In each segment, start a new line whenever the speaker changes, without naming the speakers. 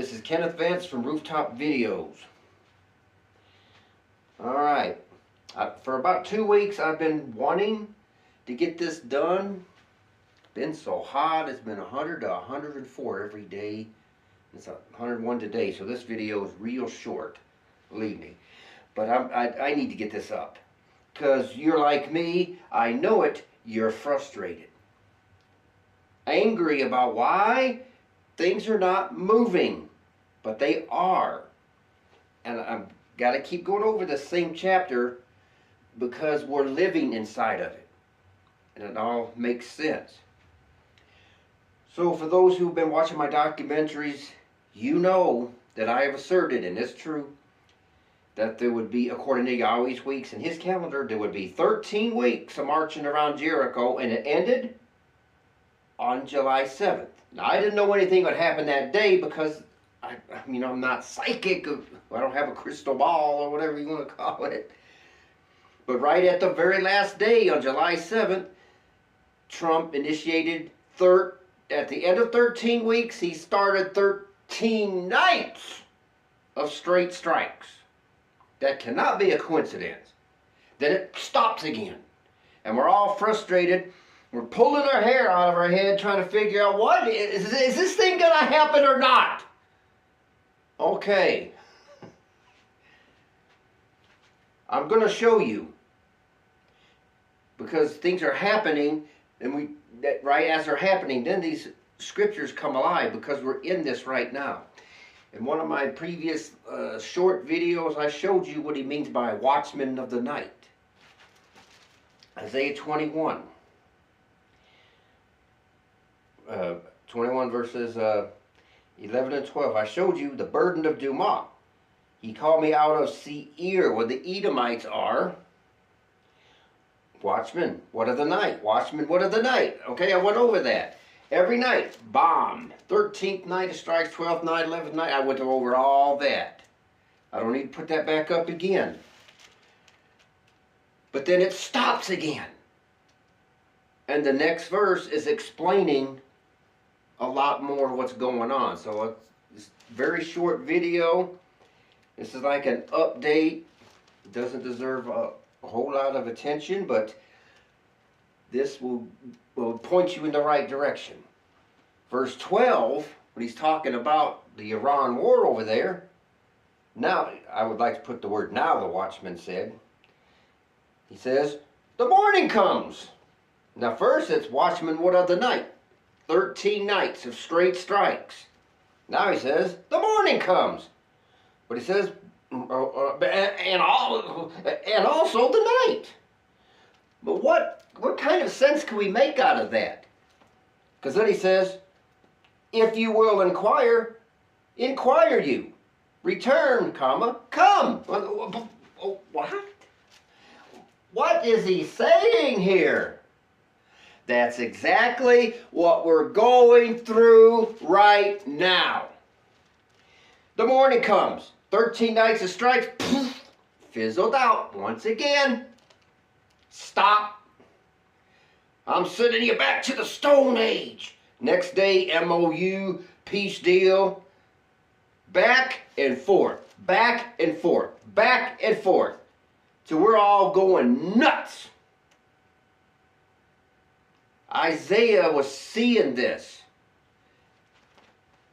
This is Kenneth Vance from Rooftop Videos. Alright, for about 2 weeks I've been wanting to get this done. Been so hot, it's been 100 to 104 every day. It's 101 today, so this video is real short, believe me. But I need to get this up. Because you're like me, I know it, you're frustrated. Angry about why things are not moving, but they are. And I've got to keep going over the same chapter because we're living inside of it. And it all makes sense. So for those who've been watching my documentaries, you know that I have asserted, and it's true, that there would be, according to Yahweh's weeks in his calendar, there would be 13 weeks of marching around Jericho, and it ended on July 7th. Now, I didn't know anything would happen that day because, I'm not psychic. I don't have a crystal ball or whatever you want to call it. But right at the very last day, on July 7th, Trump initiated, at the end of 13 weeks, he started 13 nights of straight strikes. That cannot be a coincidence. Then it stops again. And we're all frustrated. We're pulling our hair out of our head trying to figure out, what is this thing going to happen or not? Okay. I'm going to show you. Because things are happening, and right as they're happening, then these scriptures come alive because we're in this right now. In one of my previous short videos, I showed you what he means by watchmen of the night. Isaiah 21. 21 verses 11 and 12. I showed you the burden of Dumah. He called me out of Seir, where the Edomites are. Watchmen, what of the night? Watchmen, what of the night? Okay, I went over that. Every night, bomb. 13th night of strikes, 12th night, 11th night. I went over all that. I don't need to put that back up again. But then it stops again. And the next verse is explaining a lot more of what's going on. So it's a very short video. This is like an update. It doesn't deserve a whole lot of attention, but this will point you in the right direction. Verse 12, when he's talking about the Iran war over there, now, I would like to put the word now, the watchman said. He says, the morning comes. Now first it's watchman, what of the night? 13 nights of straight strikes. Now he says, the morning comes. But he says, and also the night. But what kind of sense can we make out of that? Because then he says, if you will inquire you. Return, comma, come. What? What is he saying here? That's exactly what we're going through right now. The morning comes. 13 nights of strikes, poof, fizzled out once again. Stop. I'm sending you back to the Stone Age. Next day, MOU, peace deal. Back and forth, back and forth, back and forth. So we're all going nuts. Isaiah was seeing this.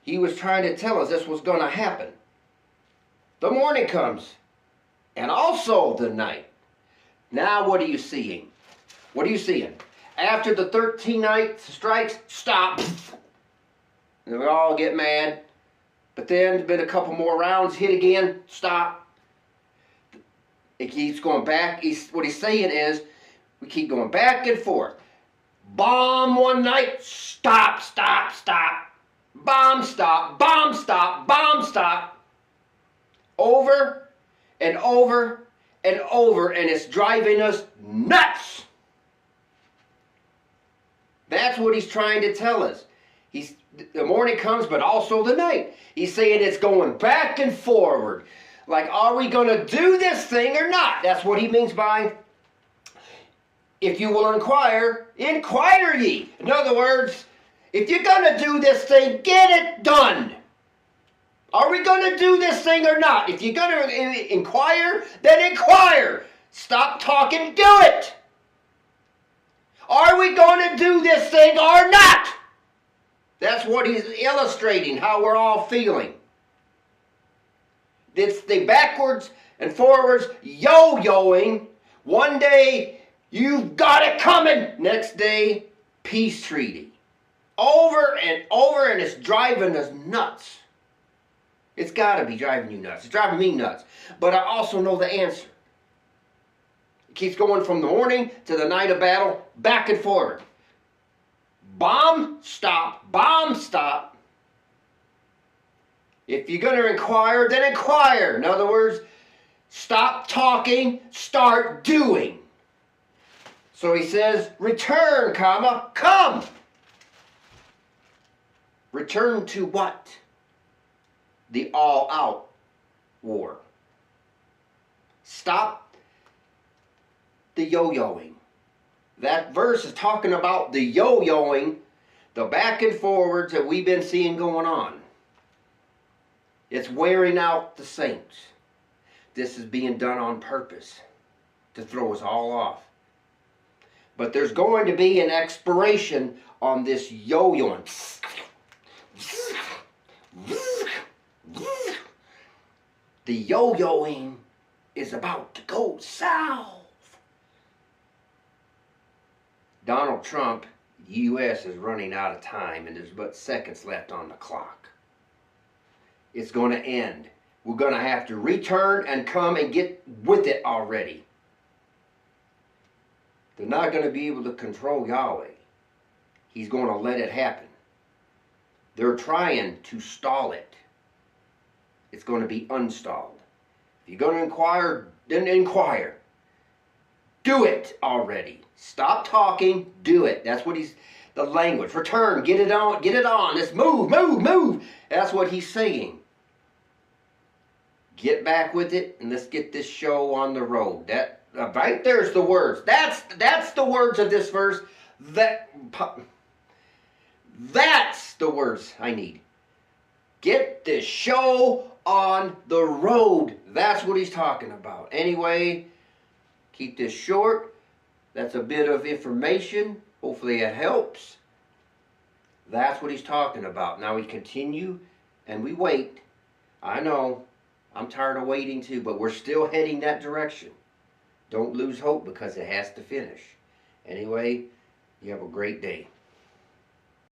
He was trying to tell us this was going to happen. The morning comes, and also the night. Now what are you seeing? What are you seeing? After the 13 night strikes, stop. And we all get mad. But then there's been a couple more rounds, hit again, stop. It keeps going back. What he's saying is, we keep going back and forth. Bomb one night, stop, stop, stop. Bomb stop, bomb stop, bomb stop. Over and over and over, and it's driving us nuts. That's what he's trying to tell us. The morning comes, but also the night. He's saying it's going back and forward. Like, are we going to do this thing or not? That's what he means by, if you will inquire ye. In other words, if you're going to do this thing, get it done. Are we going to do this thing or not? If you're going to inquire, then inquire. Stop talking, do it. Are we going to do this thing or not? That's what he's illustrating, how we're all feeling. It's the backwards and forwards yo-yoing. One day, you've got it coming. Next day, peace treaty. Over and over, and it's driving us nuts. It's got to be driving you nuts. It's driving me nuts. But I also know the answer. It keeps going from the morning to the night of battle, back and forward. Bomb, stop. Bomb, stop. If you're going to inquire, then inquire. In other words, stop talking, start doing. So he says, return, comma, come. Return to what? The all-out war. Stop the yo-yoing. That verse is talking about the yo-yoing, the back and forwards that we've been seeing going on. It's wearing out the saints. This is being done on purpose to throw us all off. But there's going to be an expiration on this yo-yoing. The yo-yoing is about to go south. Donald Trump, the U.S. is running out of time, and there's but seconds left on the clock. It's going to end. We're going to have to return and come and get with it already. They're not going to be able to control Yahweh. He's going to let it happen. They're trying to stall it. It's going to be unstalled. If you're going to inquire, then inquire. Do it already. Stop talking, do it. That's what he's, the language. Return, get it on, get it on. Let's move, move, move. That's what he's saying. Get back with it, and let's get this show on the road. That right there's the words. That's the words of this verse. That's the words I need. Get this show on the road. That's what he's talking about. Anyway, keep this short. That's a bit of information. Hopefully it helps. That's what he's talking about. Now we continue and we wait. I know. I'm tired of waiting too, but we're still heading that direction. Don't lose hope because it has to finish. Anyway, you have a great day.